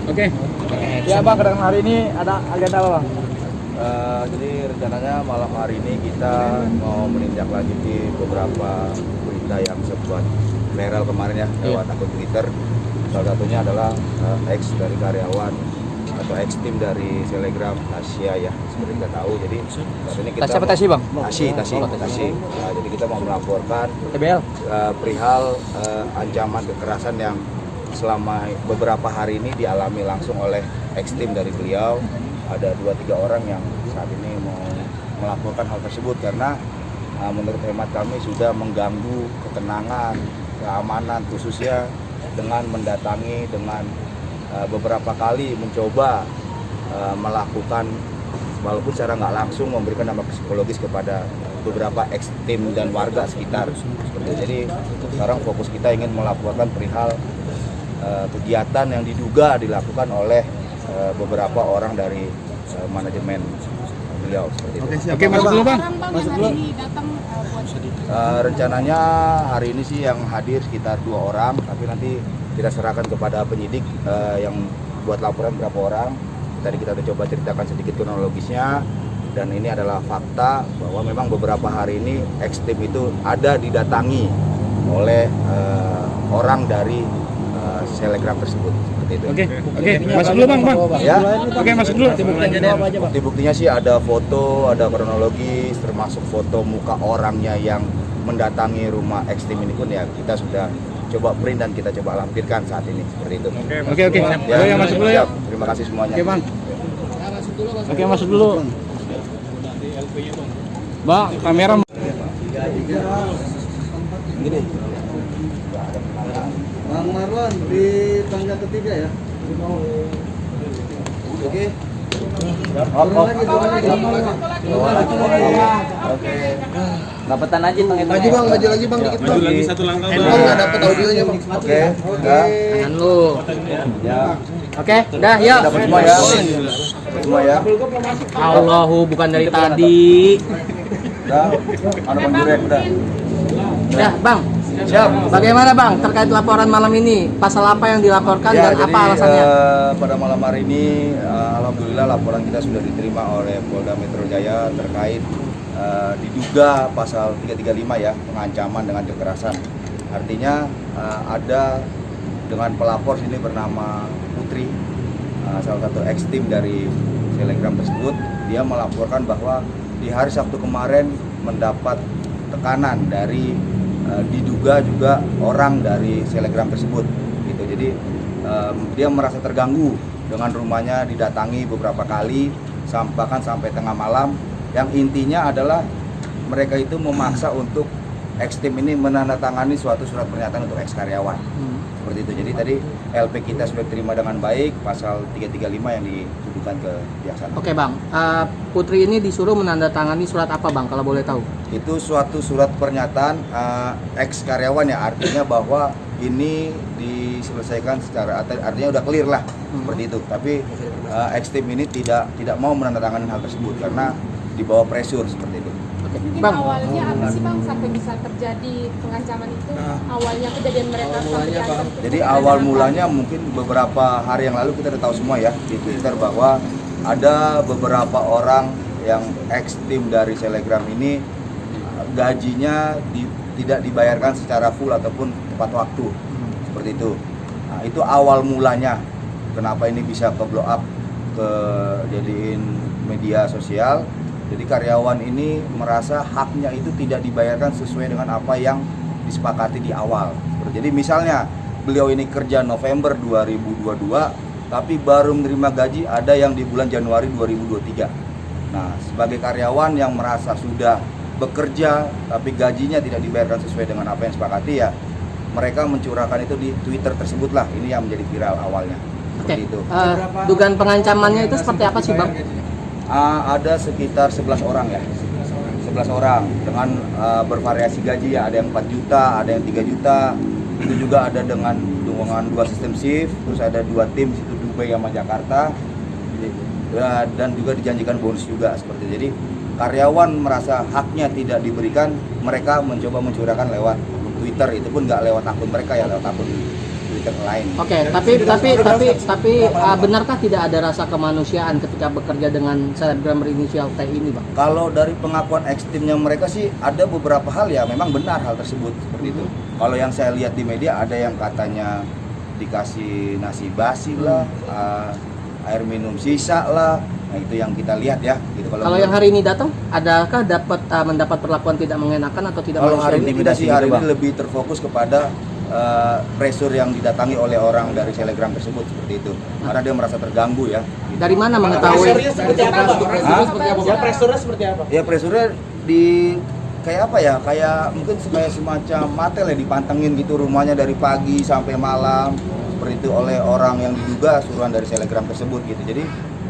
Oke. Ya Bang, kadang hari ini ada agenda apa Bang? Jadi rencananya malam hari ini kita mau menindaklanjuti beberapa berita yang sempat viral kemarin ya lewat akun Twitter. Salah satunya adalah ex dari karyawan atau ex tim dari Selegram Tasya ya, seperti kita tahu. Jadi saat ini kita Tasya Bang? Tasya. Nah, jadi kita mau melaporkan TBL. perihal ancaman kekerasan yang selama beberapa hari ini dialami langsung oleh ex tim dari beliau. Ada 2-3 orang yang saat ini mau melaporkan hal tersebut karena menurut hemat kami sudah mengganggu ketenangan, keamanan khususnya dengan mendatangi dengan beberapa kali mencoba melakukan walaupun secara nggak langsung memberikan dampak psikologis kepada beberapa ex tim dan warga sekitar. Jadi sekarang fokus kita ingin melaporkan perihal kegiatan yang diduga dilakukan oleh beberapa orang dari manajemen beliau seperti itu. Oke, masuk dulu Bang. Masuk dulu. Rencananya hari ini sih yang hadir sekitar 2 orang, tapi nanti kita serahkan kepada penyidik yang buat laporan berapa orang. Tadi kita udah coba ceritakan sedikit kronologisnya, dan ini adalah fakta bahwa memang beberapa hari ini ex tim itu ada didatangi oleh orang dari Selegram tersebut seperti itu. Oke, masuk dulu Bang. Ya. Oke, masuk dulu. Bukti buktinya sih ada foto, ada kronologis, termasuk foto muka orangnya yang mendatangi rumah ex tim ini pun ya kita sudah coba print dan kita coba lampirkan saat ini seperti itu. Oke. Ya, Yang masuk dulu ya. siap. Terima kasih semuanya. Oke Bang. Oke, masuk dulu. Bang, kamera. Gini. Bang Marlon di tangga ketiga ya. Oke. Oke. Dapetan aja Bang. Maju Bang, maju lagi Bang dikit Bang. Lagi satu langkah. Bang nggak dapet audionya Bang. Oke. Tangan lu. Ya. Oke, udah yuk. Dapat semua ya. Dapat semua ya. Allahu bukan dari tadi. Udah. Anu Bang Jurek udah. Udah, Bang. Siap. Bagaimana Bang terkait laporan malam ini? Pasal apa yang dilaporkan dan apa alasannya? Pada malam hari ini, alhamdulillah laporan kita sudah diterima oleh Polda Metro Jaya terkait diduga pasal 335 ya, pengancaman dengan kekerasan. Artinya ada dengan pelapor sini bernama Putri, salah satu ex tim dari Selegram tersebut. Dia melaporkan bahwa di hari Sabtu kemarin mendapat tekanan dari diduga juga orang dari Selegram tersebut gitu. Jadi dia merasa terganggu dengan rumahnya didatangi beberapa kali bahkan sampai tengah malam, yang intinya adalah mereka itu memaksa untuk ex tim ini menandatangani suatu surat pernyataan untuk ex karyawan seperti itu. Jadi tadi LP kita sudah terima dengan baik pasal 335 yang dituduhkan ke pihak sana. Oke Bang, Putri ini disuruh menandatangani surat apa Bang kalau boleh tahu? Itu suatu surat pernyataan ex karyawan ya, artinya bahwa ini diselesaikan secara artinya udah clear lah seperti itu. Tapi ex tim ini tidak mau menandatangani hal tersebut karena dibawa pressure seperti itu. Mungkin Bang. awalnya apa sih Bang sampai bisa terjadi pengancaman itu? Awalnya kejadian mereka sampai diancam itu Jadi gara-gara awal apa? mulanya mungkin beberapa hari yang lalu kita udah tahu semua ya di Twitter bahwa ada beberapa orang yang ex tim dari Selegram ini gajinya tidak dibayarkan secara full ataupun tepat waktu seperti itu. Nah, itu awal mulanya kenapa ini bisa ke blow up, ke jadiin media sosial. Jadi karyawan ini merasa haknya itu tidak dibayarkan sesuai dengan apa yang disepakati di awal. Jadi misalnya beliau ini kerja November 2022 tapi baru menerima gaji ada yang di bulan Januari 2023. Nah, sebagai karyawan yang merasa sudah bekerja tapi gajinya tidak dibayarkan sesuai dengan apa yang disepakati, ya mereka mencurahkan itu di Twitter tersebut lah. Ini yang menjadi viral awalnya. Oke. Seperti itu. Dugaan pengancamannya itu seperti apa sih Bang? Ada sekitar 11 orang ya, 11 orang dengan bervariasi gaji ya, ada yang 4 juta, ada yang 3 juta. Itu juga ada dengan 2 sistem shift, terus ada 2 tim situ Dubai sama Jakarta, dan juga dijanjikan bonus juga seperti itu. Jadi karyawan merasa haknya tidak diberikan, mereka mencoba mencurahkan lewat Twitter, itu pun nggak lewat akun mereka ya, lewat akun Twitter tiket lain. Oke, tapi benarkah tidak ada rasa kemanusiaan ketika bekerja dengan selebgram berinisial T ini, Bang? Kalau dari pengakuan ekstrimnya mereka sih ada beberapa hal ya memang benar hal tersebut seperti itu. Kalau yang saya lihat di media ada yang katanya dikasih nasi basi lah, air minum sisa lah. Nah, itu yang kita lihat ya. Gitu. Kalau yang hari ini datang, adakah mendapat perlakuan tidak mengenakan atau tidak Kalau hari ini tidak sih, hari Bang. ini lebih terfokus kepada pressure yang didatangi oleh orang dari selebgram tersebut seperti itu. Karena dia merasa terganggu ya. Gitu. Dari mana mengetahui? Ya pressure-nya seperti apa? Ya pressure di kayak apa ya? Kayak mungkin kayak semacam matel ya, dipantengin gitu rumahnya dari pagi sampai malam seperti itu oleh orang yang diduga suruhan dari selebgram tersebut gitu. Jadi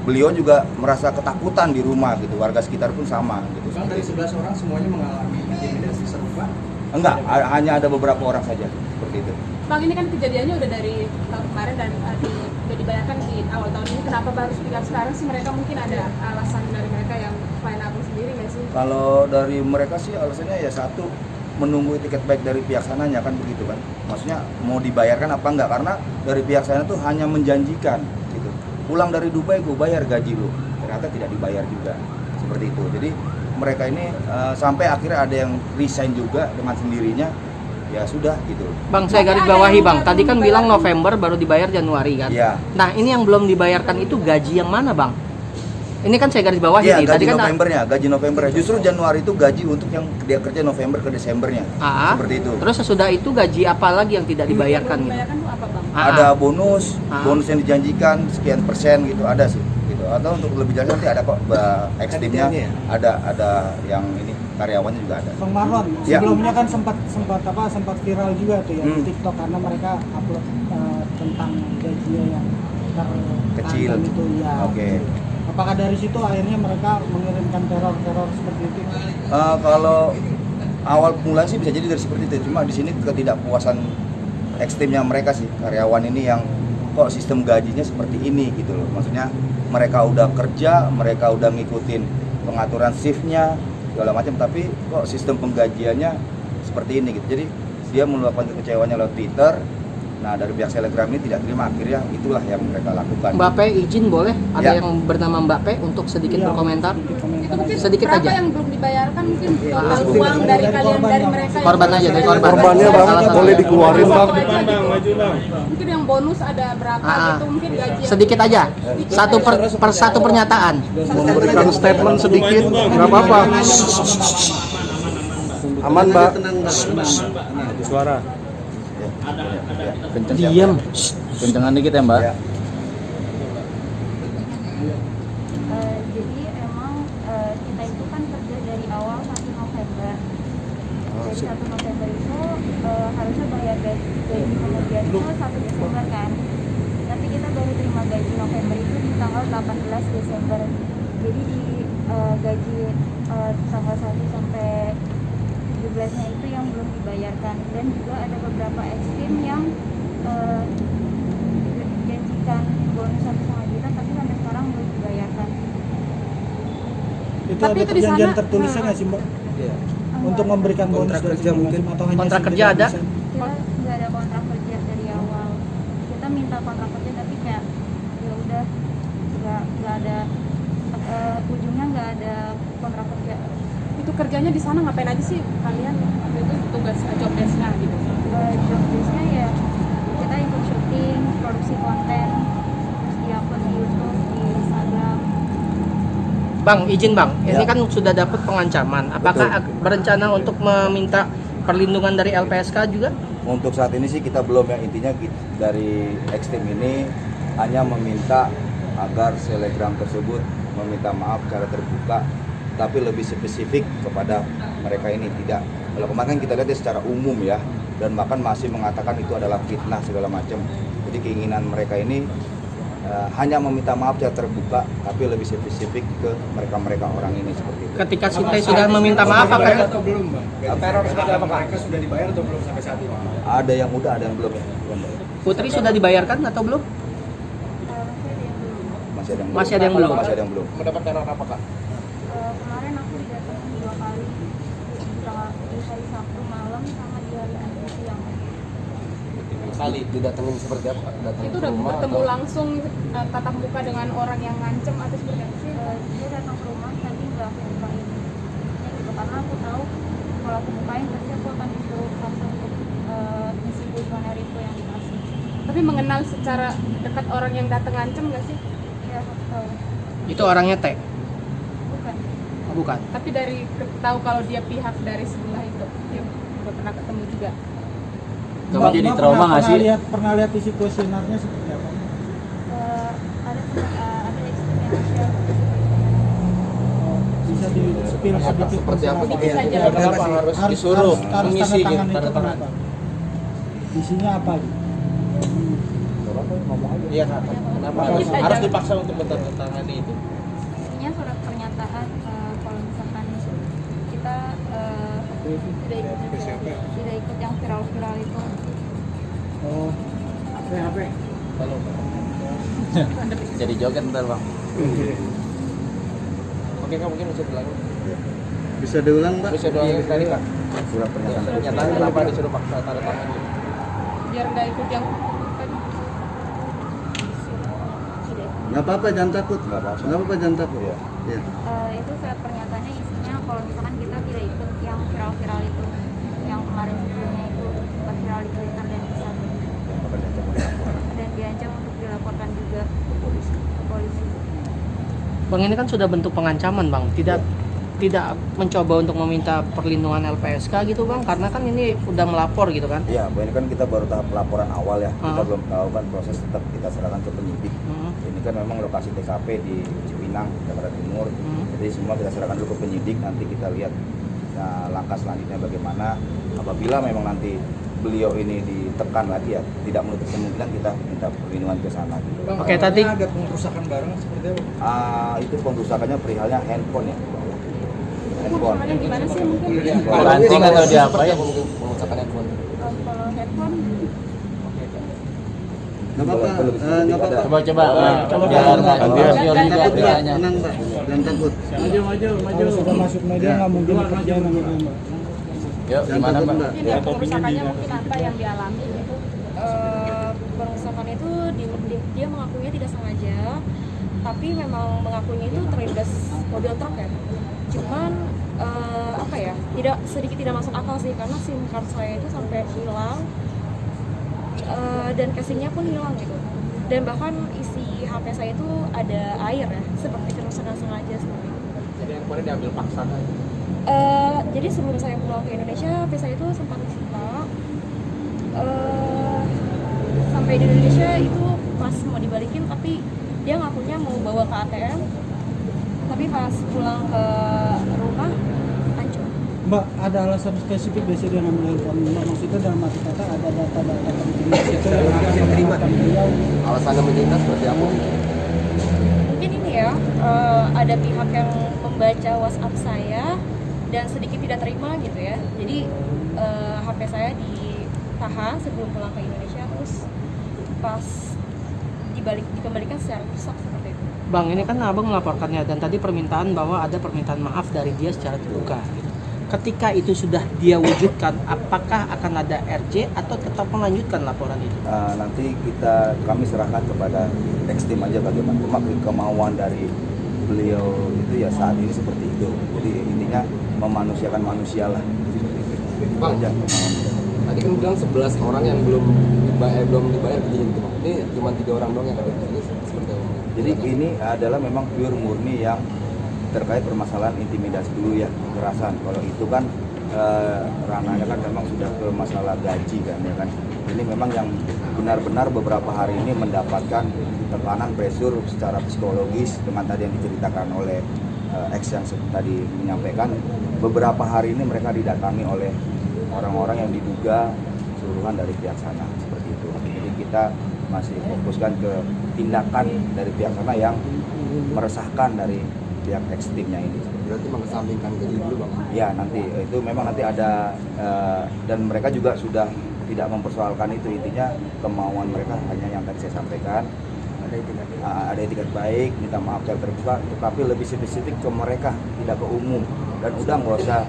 beliau juga merasa ketakutan di rumah gitu. Warga sekitar pun sama gitu. Bang, dari 11 orang semuanya mengalami intimidasi serupa? Enggak, hanya ada beberapa orang saja seperti itu. Bang, ini kan kejadiannya udah dari tahun kemarin dan udah dibayarkan di awal tahun ini. Kenapa baru sekarang sih? Mereka mungkin ada alasan dari mereka yang lain aku sendiri nggak sih? Kalau dari mereka sih alasannya ya satu, menunggu tiket baik dari pihak sananya kan begitu kan. Maksudnya mau dibayarkan apa enggak, karena dari pihak sana tuh hanya menjanjikan gitu. Pulang dari Dubai gue bayar gaji lu. Ternyata tidak dibayar juga. Seperti itu. Jadi mereka ini sampai akhirnya ada yang resign juga dengan sendirinya. Ya sudah gitu. Bang, saya garis bawahi, Bang. Tadi kan bilang November baru dibayar Januari kan? Iya. Nah, ini yang belum dibayarkan itu gaji yang mana, Bang? Ini kan saya garis bawahi Iya, nih. gaji Tadi kan gaji November. Justru Januari itu gaji untuk yang dia kerja November ke Desembernya. Seperti itu. Terus sesudah itu gaji apa lagi yang tidak dibayarkan gitu? Dibayarkan tuh apa, Bang? Ada bonus yang dijanjikan sekian persen gitu, ada sih gitu. Atau untuk lebih jelas nanti ada kok ekstrimnya, ada yang ini karyawannya juga ada. Bang Marlon, Ya. sebelumnya kan sempat viral juga tuh ya di TikTok karena mereka upload tentang gajinya yang Kecil. itu ya. Oke. Apakah dari situ akhirnya mereka mengirimkan teror seperti itu? Kalau awal mulai sih bisa jadi dari seperti itu, cuma di sini ketidakpuasan ekstrimnya mereka sih karyawan ini yang kok sistem gajinya seperti ini gitu loh. Maksudnya mereka udah kerja, mereka udah ngikutin pengaturan shiftnya segala macam, tapi kok sistem penggajiannya seperti ini gitu. Jadi dia meluapkan kekecewaannya lewat Twitter. Nah, dari pihak selebgram ini tidak terima, akhirnya itulah yang mereka lakukan. Mbak P izin boleh? Ada Ya. yang bernama Mbak P untuk sedikit Iya, berkomentar? Itu mungkin Sedikit berapa aja. yang belum dibayarkan, mungkin total uang dari kalian, dari mereka yang Korban aja, dari korban. Korbannya, Bang, Salah satu. boleh dikeluarin, Bang. Mungkin yang bonus ada berapa gitu, mungkin gaji yang Sedikit aja. Satu pernyataan. Memberikan statement sedikit, nggak apa-apa. Aman, Mbak. Suara. Kenceng Diam. Kencengan dikit ya, Mbak. Ya. Jadi emang kita itu kan kerja dari awal 1 November. Dari 1 November itu harusnya bayar gaji kemudian itu 1 Desember kan. Tapi kita baru terima gaji November itu di tanggal 18 Desember. Jadi di gaji tanggal 1 sampai 17-nya itu yang belum dibayarkan, dan juga ada beberapa ekstrim yang dijanjikan bonus 1,5 juta tapi sampai sekarang belum dibayarkan. Itu Tapi ada itu di perjanjian sana, tertulisnya nggak sih, Mbak? Iya. Untuk memberikan bonus Kontrak dan kerja segala mungkin. macam, atau hanya Kontrak sekedar kerja ada? desain? Kita nggak ada kontrak kerja dari awal. Kita minta kontrak kerja tapi kayak ya udah nggak ada ujungnya, nggak ada kontrak kerja. itu kerjanya di sana ngapain aja sih kalian? Itu tugas job desk-nya gitu. Job desk-nya ya kita ikut syuting, produksi konten, terus di upload di YouTube, di Instagram. Bang, izin Bang. Ini Ya. kan sudah dapat pengancaman. Apakah berencana untuk meminta perlindungan dari LPSK juga? Untuk saat ini sih kita belum, yang intinya dari ekstrim ini hanya meminta agar selebgram tersebut meminta maaf secara terbuka, tapi lebih spesifik kepada mereka ini tidak. Kalau kemarin kita lihat secara umum ya, dan bahkan masih mengatakan itu adalah fitnah segala macam. Jadi keinginan mereka ini hanya meminta maaf secara terbuka, tapi lebih spesifik ke mereka orang ini seperti itu. Ketika Sinte sudah meminta maaf, akan Teror seperti apa, Pak? Mereka sudah dibayar atau belum sampai saat ini? Ada yang udah, ada yang belum ya. Putri sudah dibayarkan atau belum? Masih ada yang belum. Masih ada yang belum. Mendapat teror apa, Kak? Kemarin aku didatengin 2 kali, di hari Sabtu malam sama di hari Minggu siang. kali. Didatengin seperti apa? Datang Itu ke udah rumah bertemu atau- langsung tatap muka dengan orang yang ngancem atau seperti apa sih? Dia datang ke rumah tapi nggak aku bukain ya gitu, karena aku tahu kalau aku bukain pasti aku akan disuruh paksa untuk ngisi kuesioner itu yang dikasih. Tapi mengenal secara dekat orang yang datang ngancem nggak sih? Ya aku tahu. Itu orangnya T? Bukan. Oh, bukan. Tapi dari tahu kalau dia pihak dari sebelah itu, dia udah pernah ketemu juga. Kamu jadi trauma nggak sih? Pernah lihat isi kuesionernya seperti apa? Ada eksperimental. Bisa di spill sedikit Seperti apa? Sedikit saja. Kenapa harus disuruh harus mengisi tanda tangan itu tanda tangan? kenapa? Isinya apa gitu? Iya, kenapa harus dipaksa untuk menandatangani itu? Intinya surat pernyataan kalau misalkan kita tidak ikut yang viral-viral itu. Oh, apa? Jadi joget ntar bang. Oke, kamu mungkin bisa bilang. Bisa diulang, Pak? Bisa doang tadi Pak. Surat pernyataan dari Pernyataan kenapa disuruh paksa tanda tangan gitu? Biar nggak ikut yang Nggak apa-apa, jangan takut. Nggak apa-apa. Nggak apa-apa, jangan takut. Iya. Iya. Itu surat pernyataannya isinya kalau misalkan kita tidak ikut yang viral-viral itu, yang kemarin sebelumnya itu sempat viral di Twitter dan Instagram, dan diancam untuk dilaporkan juga ke polisi. Bang, ini kan sudah bentuk pengancaman, Bang. Tidak mencoba untuk meminta perlindungan LPSK gitu, Bang, karena kan ini udah melapor gitu kan. Iya, ini kan kita baru tahap laporan awal ya. Kita Ah. belum tahu kan proses, tetap kita serahkan ke penyidik. Hmm. Ini kan memang lokasi TKP di Cipinang, Jakarta Timur. Jadi semua kita serahkan dulu ke penyidik, nanti kita lihat langkah selanjutnya bagaimana. Apabila memang nanti beliau ini ditekan lagi ya, tidak menutup kemungkinan kita minta perlindungan ke sana. Gitu. Oke, tadi ada pengerusakan barang seperti apa? Itu pengrusakannya perihalnya handphone ya. Handphone. Makanya gimana sih mungkin? Pancing atau dia apa ya? Pengusakan handphone. Kalau headphone Nggak apa-apa, nggak apa-apa. Coba Coba, biar nggak Bang. biar Jangan juga takut, beritanya. Tenang, Pak. Jangan takut. Kalau sudah masuk media nggak mungkin kerjaan namanya, Mbak. Yuk, Jangan gimana takut, Mbak? Mbak. Mungkin ya pengerusakannya mungkin apa yang dialami gitu. Pengerusakan itu dia mengakuinya tidak sengaja, tapi memang mengakuinya itu terlindas mobil truk ya. Cuman apa ya, tidak masuk akal sih, karena SIM card saya itu sampai hilang dan casingnya pun hilang gitu. Dan bahkan isi HP saya itu ada air ya, seperti kerusakan sengaja seperti itu. Jadi handphone diambil paksa kan? Jadi sebelum saya pulang ke Indonesia, HP saya itu sempat disita. Sampai di Indonesia itu pas mau dibalikin, tapi dia ngakunya mau bawa ke ATM, tapi pas pulang ke rumah hancur. Mbak, ada alasan spesifik biasanya dia ngambil handphone Mbak? Maksudnya dalam arti kata ada data-data penting di situ yang akan diterima beliau. Alasannya menyita seperti apa? Mungkin ini ya, ada pihak yang membaca WhatsApp saya dan sedikit tidak terima gitu ya. Jadi HP saya ditahan sebelum pulang ke Indonesia, terus pas dikembalikan secara rusak seperti itu. Bang, ini kan Abang melaporkannya dan tadi permintaan bahwa ada permintaan maaf dari dia secara terbuka gitu. Ketika itu sudah dia wujudkan, apakah akan ada RJ atau tetap melanjutkan laporan itu? Nanti kami serahkan kepada Extim aja bagaimana. Cuma kemauan dari beliau itu ya saat ini seperti itu. Jadi intinya memanusiakan manusia lah. Bang, Aja. tadi kan bilang 11 orang yang belum dibayar gitu Bang. Ini cuma 3 orang doang yang ada di sini seperti apa? Jadi ini adalah memang pure murni yang terkait permasalahan intimidasi dulu ya, kekerasan. Kalau itu kan ranahnya kan memang sudah ke masalah gaji kan ya kan. Ini memang yang benar-benar beberapa hari ini mendapatkan tekanan pressure secara psikologis dengan tadi yang diceritakan oleh X yang tadi menyampaikan. Beberapa hari ini mereka didatangi oleh orang-orang yang diduga suruhan dari pihak sana seperti itu. Jadi kita masih fokuskan ke tindakan dari pihak sana yang meresahkan dari pihak Extimnya ini. Berarti mengesampingkan gaji dulu Bang? Ya nanti itu memang nanti ada dan mereka juga sudah tidak mempersoalkan itu, intinya kemauan mereka hanya yang tadi saya sampaikan. Ada etikat baik, minta maaf secara terbuka, tetapi lebih spesifik ke mereka, tidak ke umum. Dan udah nggak usah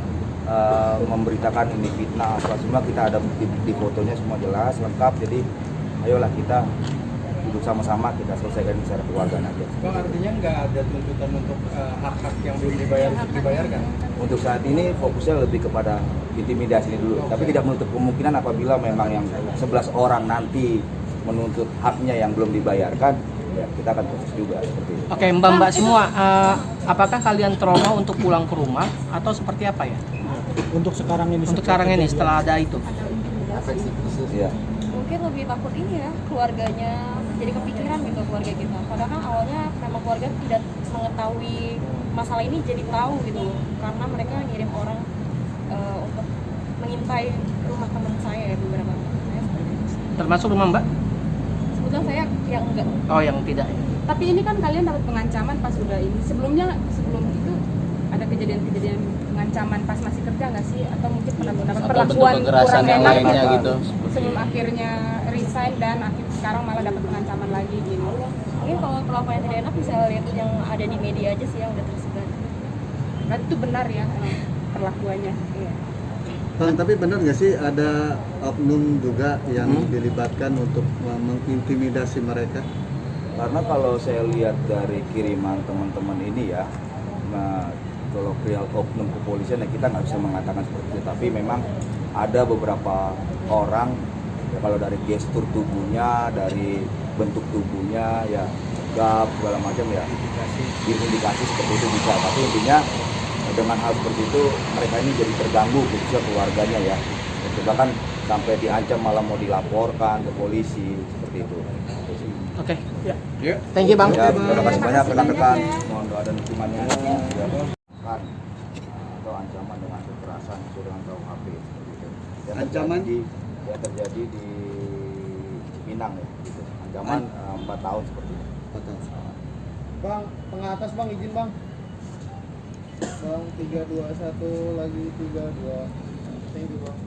memberitakan ini fitnah apa semua, kita ada bukti fotonya semua jelas lengkap. Jadi ayolah kita duduk sama-sama, kita selesaikan secara keluarga aja. Bang, artinya nggak ada tuntutan untuk hak-hak yang belum dibayar untuk dibayarkan? Untuk saat ini fokusnya lebih kepada intimidasi ini dulu, tapi tidak menutup kemungkinan apabila memang yang 11 orang nanti menuntut haknya yang belum dibayarkan, ya kita akan proses juga seperti itu. Oke, mbak-mbak semua, apakah kalian trauma untuk pulang ke rumah atau seperti apa ya? Untuk sekarang ini. Untuk sekarang ini setelah ada itu. Efek psikis. Iya. Mungkin lebih takut ini ya, keluarganya jadi kepikiran gitu keluarga kita. Padahal kan awalnya memang keluarga tidak mengetahui masalah ini, jadi tahu gitu karena mereka ngirim orang untuk mengintai rumah teman saya ya beberapa. Termasuk rumah mbak? Sebetulnya saya yang enggak. Oh, yang tidak. Tapi ini kan kalian dapat pengancaman pas udah ini. Sebelum itu ada kejadian-kejadian pengancaman pas masih kerja nggak sih? Atau mungkin pernah dapat Atau perlakuan bentuk kekerasan kurang yang enak lainnya gitu. sebelum akhirnya resign dan sekarang malah dapat pengancaman lagi gitu. Mungkin kalau perlakuan yang tidak enak bisa lihat yang ada di media aja sih yang udah tersebar. Berarti itu benar ya perlakuannya. Iya. Bang, tapi benar nggak sih ada oknum juga yang dilibatkan untuk mengintimidasi mereka? Karena kalau saya lihat dari kiriman teman-teman ini ya, nah kalau real oknum kepolisian ya kita nggak bisa mengatakan seperti itu. Tapi memang ada beberapa orang ya, kalau dari gestur tubuhnya, dari bentuk tubuhnya ya, gap segala macam ya, indikasi seperti itu bisa. Tapi intinya dengan hal seperti itu mereka ini jadi terganggu khususnya keluarganya ya. Bahkan sampai diancam malah mau dilaporkan ke polisi seperti itu. Oke. Thank you bang. Ya, terima kasih banyak rekan-rekan. Mohon doa dan dukungannya. Ya, kan atau ancaman dengan kekerasan sesuai dengan KUHP seperti itu. Ancaman? Yang terjadi di Cipinang ya. Gitu. Ancaman 4 tahun seperti itu. Bang, pengatas bang, izin bang. Bang, 321 lagi 32. Thank you bang.